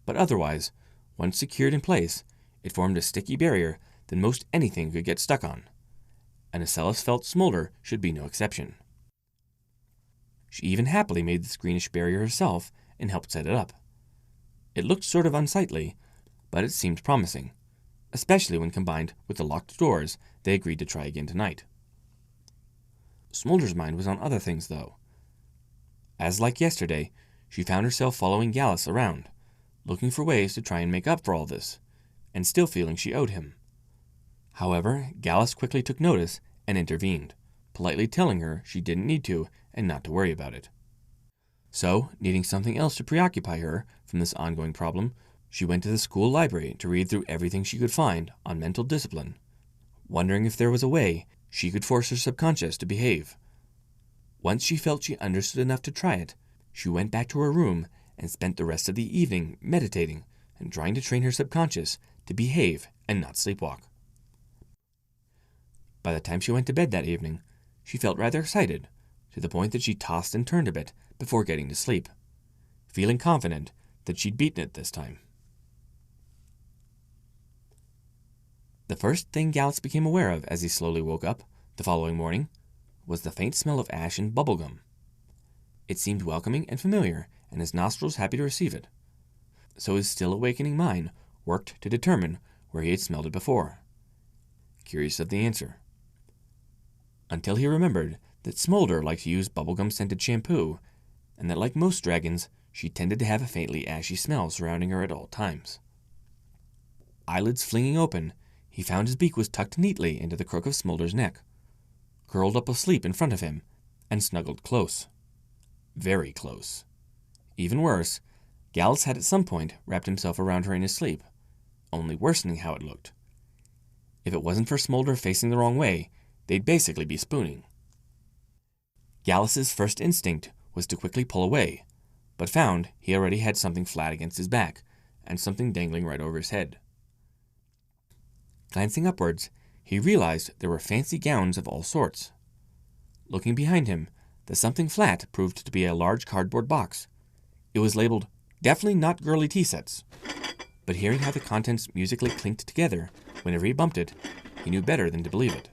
But otherwise, once secured in place, it formed a sticky barrier that most anything could get stuck on. And Acellus felt Smolder should be no exception. She even happily made this greenish barrier herself and helped set it up. It looked sort of unsightly, but it seemed promising, especially when combined with the locked doors they agreed to try again tonight. Smolder's mind was on other things, though. As like yesterday, she found herself following Gallus around, looking for ways to try and make up for all this, and still feeling she owed him. However, Gallus quickly took notice and intervened, politely telling her she didn't need to and not to worry about it. So, needing something else to preoccupy her from this ongoing problem, she went to the school library to read through everything she could find on mental discipline, wondering if there was a way she could force her subconscious to behave. Once she felt she understood enough to try it, she went back to her room and spent the rest of the evening meditating and trying to train her subconscious to behave and not sleepwalk. By the time she went to bed that evening, she felt rather excited, to the point that she tossed and turned a bit before getting to sleep, feeling confident that she'd beaten it this time. The first thing Gallus became aware of as he slowly woke up the following morning was the faint smell of ash and bubblegum. It seemed welcoming and familiar, and his nostrils happy to receive it. So his still awakening mind worked to determine where he had smelled it before, curious of the answer. Until he remembered that Smolder liked to use bubblegum-scented shampoo, and that like most dragons, she tended to have a faintly ashy smell surrounding her at all times. Eyelids flinging open, he found his beak was tucked neatly into the crook of Smolder's neck, curled up asleep in front of him, and snuggled close. Very close. Even worse, Gallus had at some point wrapped himself around her in his sleep, only worsening how it looked. If it wasn't for Smolder facing the wrong way, they'd basically be spooning. Gallus's first instinct was to quickly pull away, but found he already had something flat against his back and something dangling right over his head. Glancing upwards, he realized there were fancy gowns of all sorts. Looking behind him, the something flat proved to be a large cardboard box. It was labeled, "Definitely not girly tea sets." But hearing how the contents musically clinked together whenever he bumped it, he knew better than to believe it.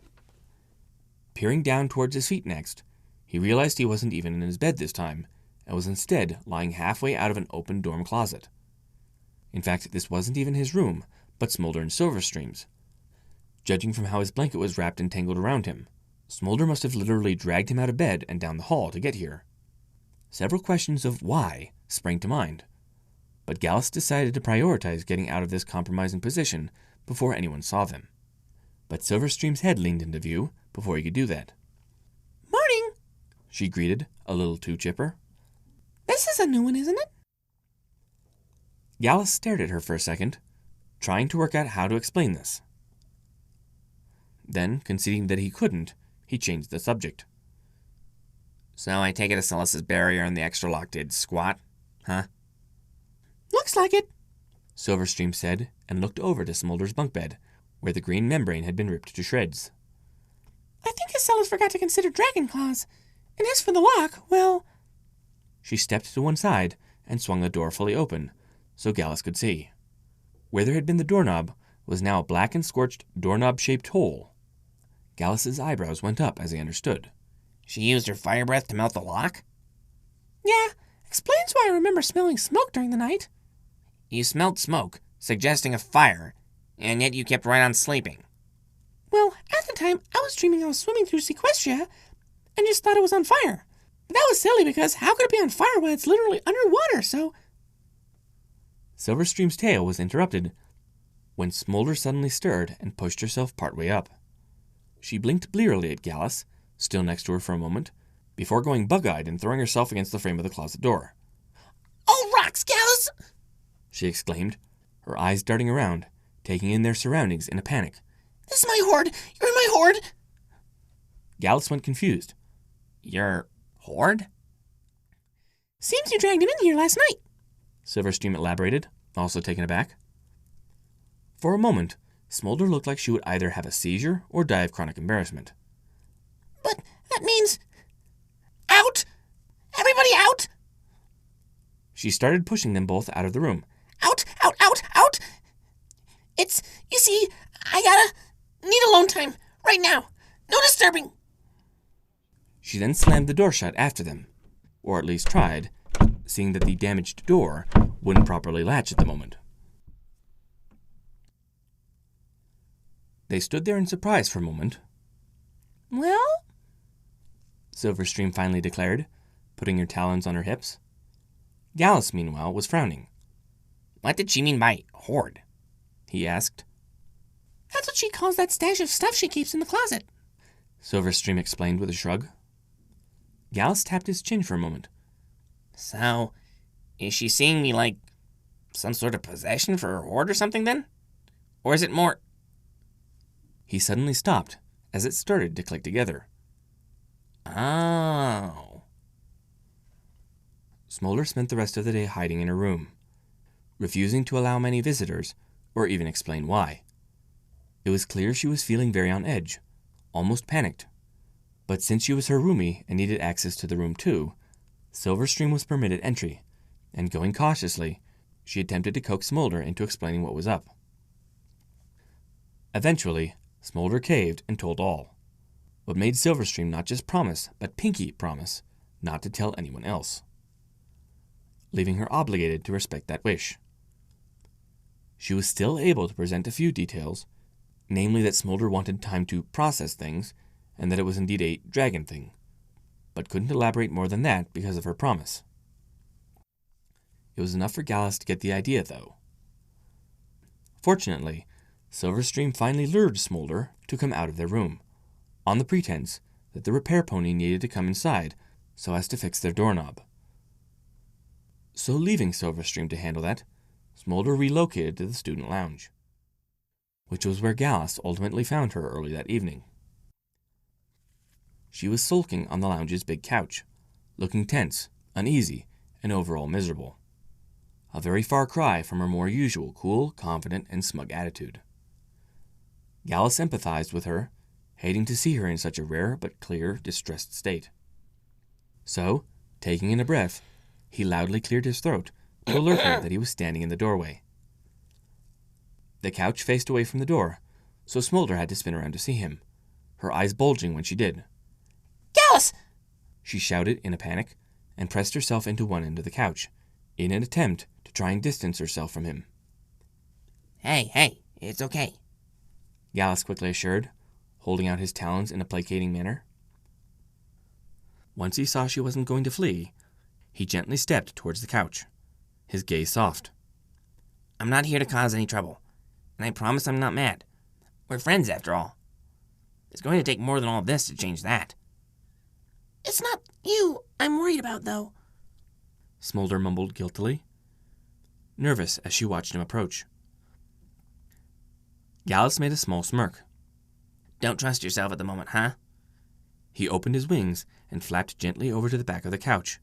Peering down towards his feet next, he realized he wasn't even in his bed this time, and was instead lying halfway out of an open dorm closet. In fact, this wasn't even his room, but Smolder and Silverstream's, judging from how his blanket was wrapped and tangled around him, Smolder must have literally dragged him out of bed and down the hall to get here. Several questions of why sprang to mind, but Gallus decided to prioritize getting out of this compromising position before anyone saw them. But Silverstream's head leaned into view before he could do that. Morning! She greeted, a little too chipper. This is a new one, isn't it? Gallus stared at her for a second, trying to work out how to explain this. Then, conceding that he couldn't, he changed the subject. So I take it Acellus' barrier and the extra lock did squat, huh? Looks like it. Silverstream said, and looked over to Smolder's bunk bed, where the green membrane had been ripped to shreds. I think Acellus forgot to consider dragon claws. And as for the lock, well... She stepped to one side and swung the door fully open, so Gallus could see. Where there had been the doorknob was now a black and scorched doorknob-shaped hole. Gallus's eyebrows went up as he understood. She used her fire breath to melt the lock? Yeah, explains why I remember smelling smoke during the night. You smelled smoke, suggesting a fire, and yet you kept right on sleeping. Well, at the time, I was dreaming I was swimming through Sequestria and just thought it was on fire. But that was silly because how could it be on fire when it's literally underwater, so... Silverstream's tale was interrupted when Smolder suddenly stirred and pushed herself partway up. She blinked blearily at Gallus, still next to her for a moment, before going bug-eyed and throwing herself against the frame of the closet door. Oh, rocks, Gallus! She exclaimed, her eyes darting around, taking in their surroundings in a panic. This is my hoard! You're in my hoard! Gallus went confused. Your hoard? Seems you dragged him in here last night. Silverstream elaborated, also taken aback. For a moment, Smolder looked like she would either have a seizure or die of chronic embarrassment. But that means... Out! Everybody out! She started pushing them both out of the room. Out, out, out, out! It's... You see, I need alone time. Right now. No disturbing. She then slammed the door shut after them, or at least tried, seeing that the damaged door wouldn't properly latch at the moment. They stood there in surprise for a moment. Well? Silverstream finally declared, putting her talons on her hips. Gallus, meanwhile, was frowning. What did she mean by hoard? He asked. That's what she calls that stash of stuff she keeps in the closet. Silverstream explained with a shrug. Gallus tapped his chin for a moment. So, is she seeing me like some sort of possession for her hoard or something then? Or is it more... He suddenly stopped as it started to click together. Oh. Smolder spent the rest of the day hiding in her room, refusing to allow many visitors or even explain why. It was clear she was feeling very on edge, almost panicked. But since she was her roomie and needed access to the room too, Silverstream was permitted entry, and going cautiously, she attempted to coax Smolder into explaining what was up. Eventually, Smolder caved and told all, what made Silverstream not just promise, but pinky promise, not to tell anyone else, leaving her obligated to respect that wish. She was still able to present a few details, namely that Smolder wanted time to process things, and that it was indeed a dragon thing, but couldn't elaborate more than that because of her promise. It was enough for Gallus to get the idea, though. Fortunately, Silverstream finally lured Smolder to come out of their room, on the pretense that the repair pony needed to come inside so as to fix their doorknob. So leaving Silverstream to handle that, Smolder relocated to the student lounge, which was where Gallus ultimately found her early that evening. She was sulking on the lounge's big couch, looking tense, uneasy, and overall miserable. A very far cry from her more usual cool, confident, and smug attitude. Gallus empathized with her, hating to see her in such a rare but clear, distressed state. So, taking in a breath, he loudly cleared his throat to alert her that he was standing in the doorway. The couch faced away from the door, so Smolder had to spin around to see him, her eyes bulging when she did. Gallus! She shouted in a panic, and pressed herself into one end of the couch, in an attempt to try and distance herself from him. Hey, it's okay. Gallus quickly assured, holding out his talons in a placating manner. Once he saw she wasn't going to flee, he gently stepped towards the couch, his gaze soft. I'm not here to cause any trouble, and I promise I'm not mad. We're friends, after all. It's going to take more than all this to change that. It's not you I'm worried about, though, Smolder mumbled guiltily, nervous as she watched him approach. Gallus made a small smirk. Don't trust yourself at the moment, huh? He opened his wings and flapped gently over to the back of the couch,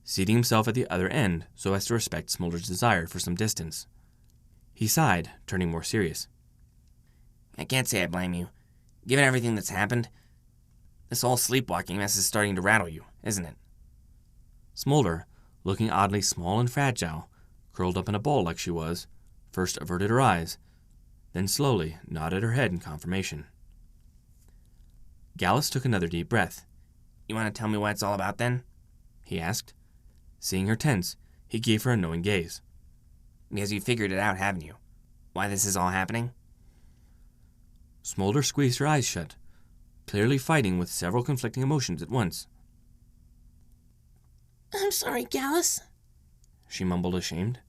seating himself at the other end so as to respect Smolder's desire for some distance. He sighed, turning more serious. I can't say I blame you. Given everything that's happened, this whole sleepwalking mess is starting to rattle you, isn't it? Smolder, looking oddly small and fragile, curled up in a ball like she was, first averted her eyes, then slowly nodded her head in confirmation. Gallus took another deep breath. You want to tell me what it's all about, then? He asked. Seeing her tense, he gave her a knowing gaze. Because you figured it out, haven't you? Why this is all happening? Smolder squeezed her eyes shut, clearly fighting with several conflicting emotions at once. I'm sorry, Gallus. She mumbled, ashamed.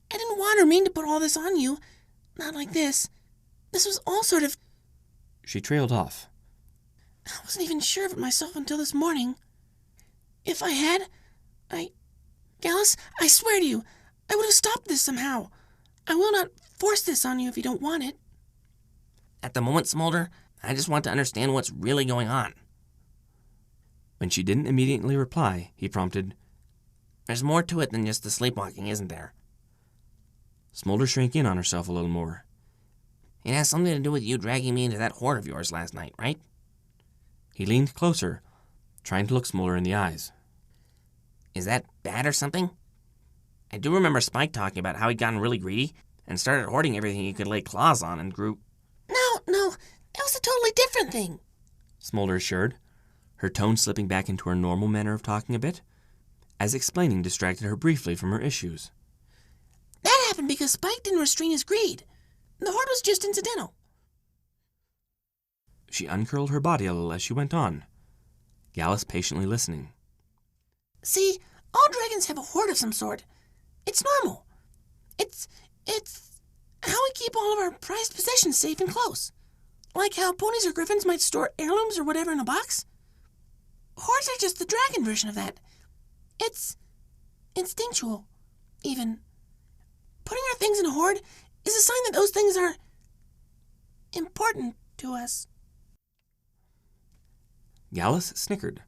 I didn't want or mean to put all this on you. Not like this. This was all sort of... She trailed off. I wasn't even sure of it myself until this morning. If I had, Gallus, I swear to you, I would have stopped this somehow. I will not force this on you if you don't want it. At the moment, Smolder, I just want to understand what's really going on. When she didn't immediately reply, he prompted, There's more to it than just the sleepwalking, isn't there? Smolder shrank in on herself a little more. It has something to do with you dragging me into that hoard of yours last night, right? He leaned closer, trying to look Smolder in the eyes. Is that bad or something? I do remember Spike talking about how he'd gotten really greedy and started hoarding everything he could lay claws on and grew... No, that was a totally different thing, Smolder assured, her tone slipping back into her normal manner of talking a bit, as explaining distracted her briefly from her issues. That happened because Spike didn't restrain his greed. The hoard was just incidental. She uncurled her body a little as she went on, Gallus patiently listening. See, all dragons have a hoard of some sort. It's normal. It's how we keep all of our prized possessions safe and close. Like how ponies or griffins might store heirlooms or whatever in a box. Hoards are just the dragon version of that. It's instinctual, even. Putting our things in a hoard is a sign that those things are important to us. Gallus snickered.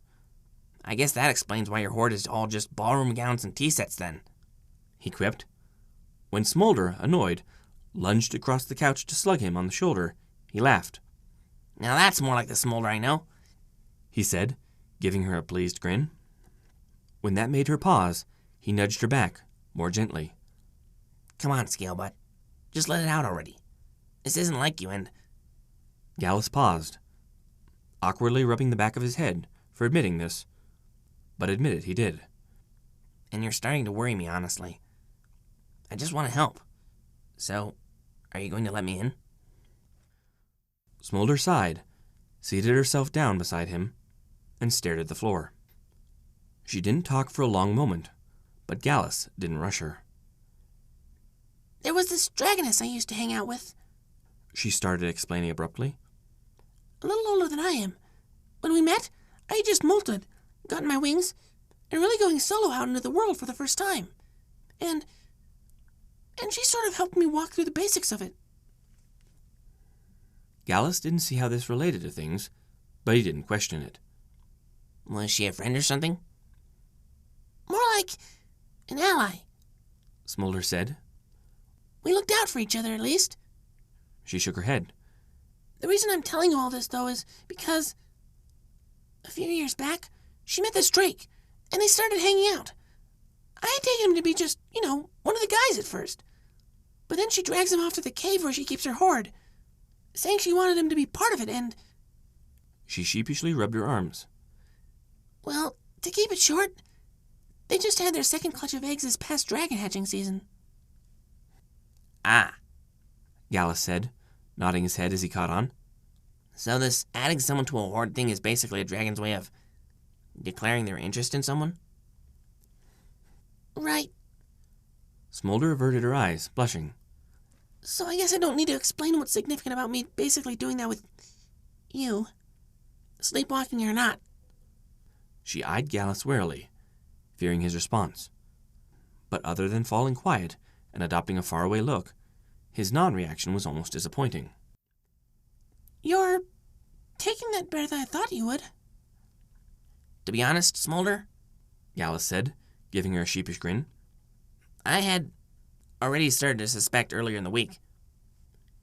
I guess that explains why your hoard is all just ballroom gowns and tea sets, then, he quipped. When Smolder, annoyed, lunged across the couch to slug him on the shoulder, he laughed. Now that's more like the Smolder I know, he said, giving her a pleased grin. When that made her pause, he nudged her back, more gently. Come on, Scalebutt. Just let it out already. This isn't like you, and... Gallus paused, awkwardly rubbing the back of his head for admitting this, but admitted he did. And you're starting to worry me, honestly. I just want to help. So, are you going to let me in? Smolder sighed, seated herself down beside him, and stared at the floor. She didn't talk for a long moment, but Gallus didn't rush her. There was this dragoness I used to hang out with. She started explaining abruptly. A little older than I am. When we met, I had just molted, gotten my wings, and really going solo out into the world for the first time. And she sort of helped me walk through the basics of it. Gallus didn't see how this related to things, but he didn't question it. Was she a friend or something? More like an ally, Smolder said. We looked out for each other, at least. She shook her head. The reason I'm telling you all this, though, is because a few years back, she met this Drake, and they started hanging out. I had taken him to be just, one of the guys at first. But then she drags him off to the cave where she keeps her hoard, saying she wanted him to be part of it, and... She sheepishly rubbed her arms. Well, to keep it short, they just had their second clutch of eggs this past dragon hatching season. Ah, Gallus said, nodding his head as he caught on. So this adding someone to a horde thing is basically a dragon's way of declaring their interest in someone? Right. Smolder averted her eyes, blushing. So I guess I don't need to explain what's significant about me basically doing that with you. Sleepwalking or not. She eyed Gallus warily, fearing his response. But other than falling quiet and adopting a faraway look, his non-reaction was almost disappointing. You're taking that better than I thought you would. To be honest, Smolder, Gallus said, giving her a sheepish grin. I had already started to suspect earlier in the week.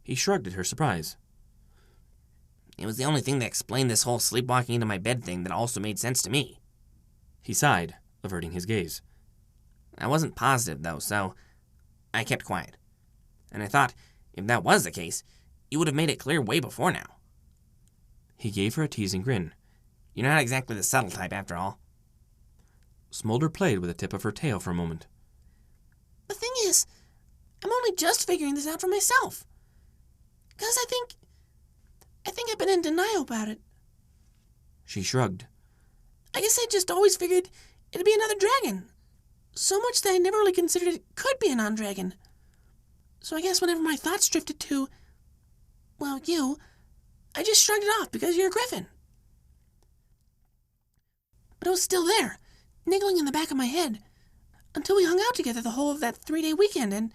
He shrugged at her surprise. It was the only thing that explained this whole sleepwalking into my bed thing that also made sense to me. He sighed, averting his gaze. I wasn't positive, though, so I kept quiet. And I thought, if that was the case, you would have made it clear way before now. He gave her a teasing grin. You're not exactly the subtle type, after all. Smolder played with the tip of her tail for a moment. The thing is, I'm only just figuring this out for myself. Because I think I've been in denial about it. She shrugged. I guess I just always figured it'd be another dragon. So much that I never really considered it could be a non-dragon. So I guess whenever my thoughts drifted to, well, you, I just shrugged it off because you're a griffin. But it was still there, niggling in the back of my head, until we hung out together the whole of that 3-day weekend, and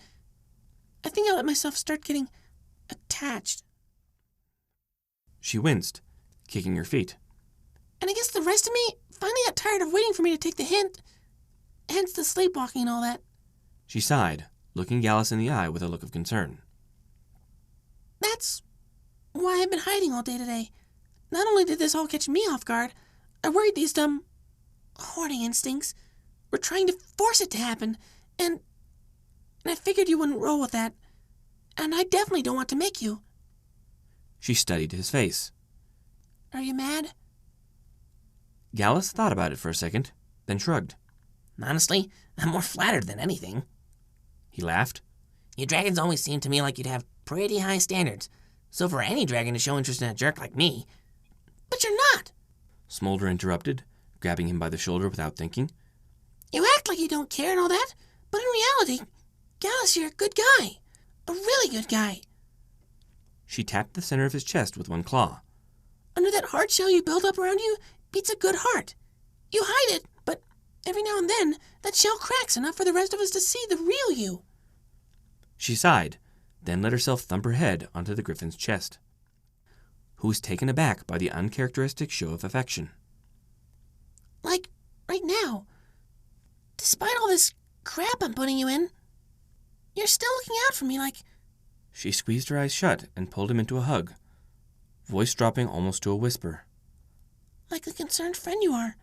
I think I let myself start getting attached. She winced, kicking her feet. And I guess the rest of me finally got tired of waiting for me to take the hint, hence the sleepwalking and all that. She sighed, looking Gallus in the eye with a look of concern. That's why I've been hiding all day today. Not only did this all catch me off guard, I worried these dumb hoarding instincts were trying to force it to happen, and I figured you wouldn't roll with that, and I definitely don't want to make you. She studied his face. Are you mad? Gallus thought about it for a second, then shrugged. Honestly, I'm more flattered than anything. He laughed. You dragons always seem to me like you'd have pretty high standards, so for any dragon to show interest in a jerk like me... But you're not! Smolder interrupted, grabbing him by the shoulder without thinking. You act like you don't care and all that, but in reality, Gallus, you're a good guy. A really good guy. She tapped the center of his chest with one claw. Under that hard shell you build up around you beats a good heart. You hide it, but every now and then, that shell cracks enough for the rest of us to see the real you. She sighed, then let herself thump her head onto the griffin's chest, who was taken aback by the uncharacteristic show of affection. Like, right now. Despite all this crap I'm putting you in, you're still looking out for me like... She squeezed her eyes shut and pulled him into a hug, voice dropping almost to a whisper. Like the concerned friend you are.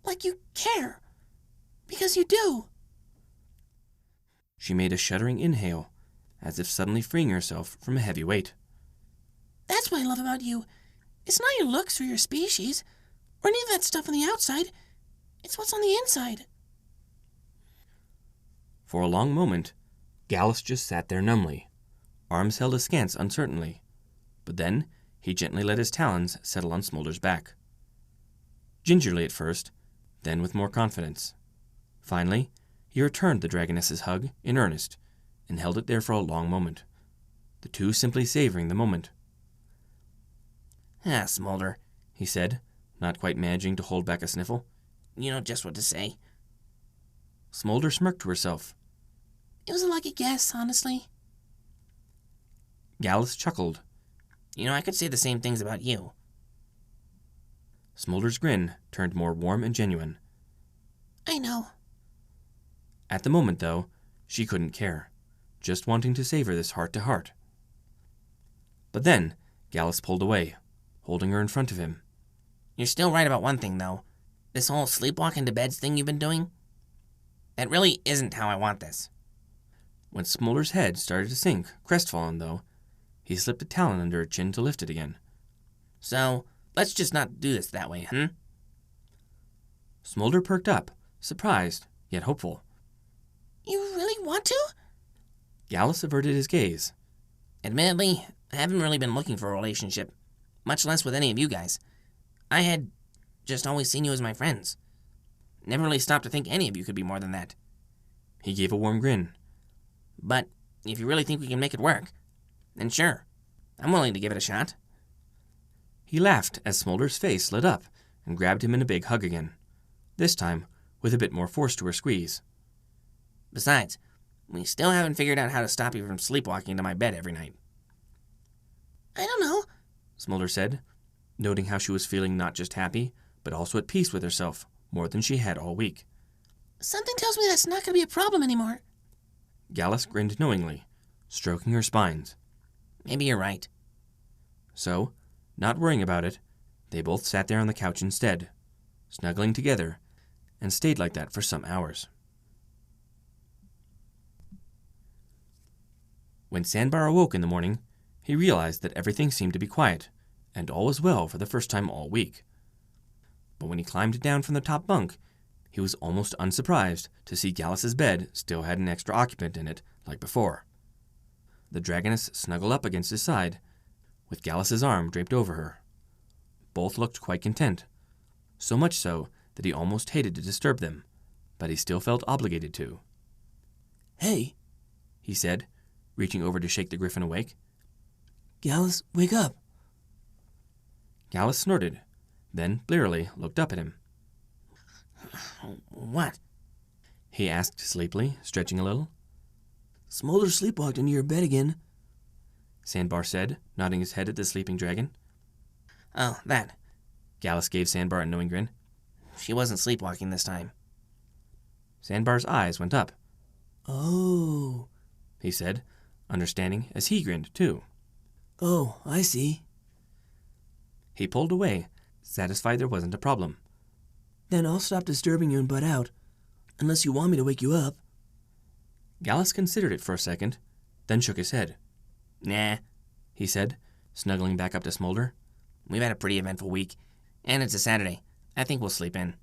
Like you care. Because you do. She made a shuddering inhale, as if suddenly freeing herself from a heavy weight. That's what I love about you. It's not your looks or your species, or any of that stuff on the outside. It's what's on the inside. For a long moment, Gallus just sat there numbly, arms held askance uncertainly. But then he gently let his talons settle on Smolder's back. Gingerly at first, then with more confidence. Finally, he returned the dragoness's hug in earnest and held it there for a long moment, the two simply savoring the moment. Ah, Smolder, He said, not quite managing to hold back a sniffle. you know just what to say. Smolder smirked to herself. It was a lucky guess, honestly. Gallus chuckled. You know, I could say the same things about you. Smolder's grin turned more warm and genuine. I know. At the moment, though, she couldn't care, just wanting to savor this heart-to-heart. But then, Gallus pulled away, holding her in front of him. You're still right about one thing, though. This whole sleepwalking to beds thing you've been doing, that really isn't how I want this. When Smolder's head started to sink, crestfallen, though, he slipped a talon under her chin to lift it again. So, let's just not do this that way, Smolder perked up, surprised, yet hopeful. You really want to? Gallus averted his gaze. Admittedly, I haven't really been looking for a relationship, much less with any of you guys. I had just always seen you as my friends. Never really stopped to think any of you could be more than that. He gave a warm grin. But if you really think we can make it work, then sure, I'm willing to give it a shot. He laughed as Smolder's face lit up and grabbed him in a big hug again, this time with a bit more force to her squeeze. Besides, we still haven't figured out how to stop you from sleepwalking to my bed every night. I don't know, Smolder said, noting how she was feeling not just happy, but also at peace with herself, more than she had all week. Something tells me that's not going to be a problem anymore. Gallus grinned knowingly, stroking her spines. Maybe you're right. So, not worrying about it, they both sat there on the couch instead, snuggling together, and stayed like that for some hours. When Sandbar awoke in the morning, he realized that everything seemed to be quiet, and all was well for the first time all week. But when he climbed down from the top bunk, he was almost unsurprised to see Gallus's bed still had an extra occupant in it, like before. The dragoness snuggled up against his side, with Gallus's arm draped over her. Both looked quite content, so much so that he almost hated to disturb them, but he still felt obligated to. Hey, He said, reaching over to shake the griffin awake. Gallus, wake up. Gallus snorted, then blearily looked up at him. What? He asked sleepily, stretching a little. Smolder sleepwalked into your bed again. Sandbar said, nodding his head at the sleeping dragon. Oh, that. Gallus gave Sandbar a knowing grin. She wasn't sleepwalking this time. Sandbar's eyes went up. Oh. He said, understanding as he grinned too. Oh, I see. He pulled away, satisfied there wasn't a problem. Then I'll stop disturbing you and butt out, unless you want me to wake you up. Gallus considered it for a second, then shook his head. Nah, He said, snuggling back up to Smolder. we've had a pretty eventful week, and it's a Saturday. I think we'll sleep in.